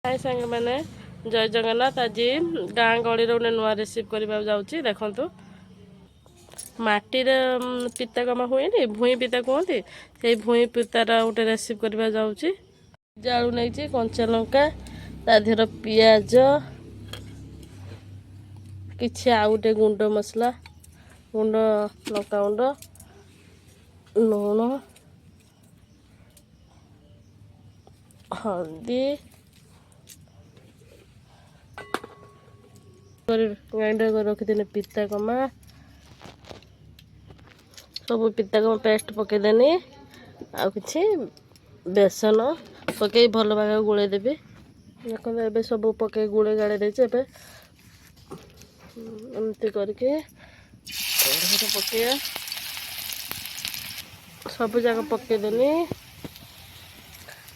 हाय सांग मैंने जय जगन्नाथ। आज गाँ गली गोटे नुआ रिसीव करने जाऊँगी। देखु माटीर पिता कमा हुए भूई पिता कहते से भूई पितार गोटे रिसीव करने जाऊँगी। जालू नहीं कंचा लंका तादेहर पियाज किसी आउ गोटे गुंड मसला गुंड लंका गुंड लुण हल्दी ग्राइंडर कर रखी पिता कमा सब पिता कमा पेस्ट पकईदेनी आ कि बेसन पकई भल भाग गोलैदेवी। देखो ए सब पकई गोले गाड़ी देचे एमती करके पकईया सब जाक पकईदेनी।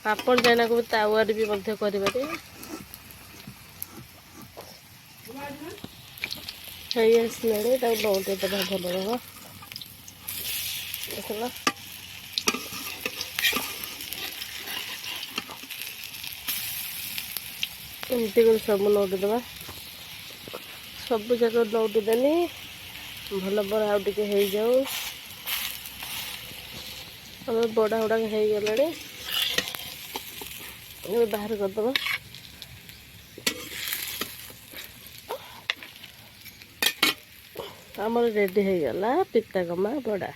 आपण चाइना को भी तावारे भी मध्य करें आसलाणी लौटे देवा भल रहा देखला एमती कर सब लौटे देवा सब जाक लौटे देनी भल पर आउ टे हो जाऊ बड़ा गुड़ाक हो गला बाहर करदे आमर रेडी हो गला पिता कमा बड़ा।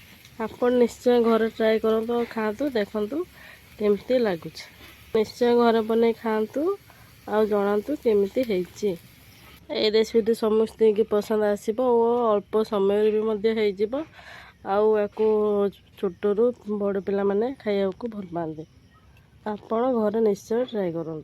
आपण निश्चय घर ट्राए करूँ खातु देखु केमती लगुच निश्चय घर बन खातु आ जनातु केमती है। ये रेसिपी समस्त की पसंद आसो अल्प समय भी आपको छोटू बड़ पिला माने खाया को भल पाते। आपण घर निश्चय ट्राए करूँ।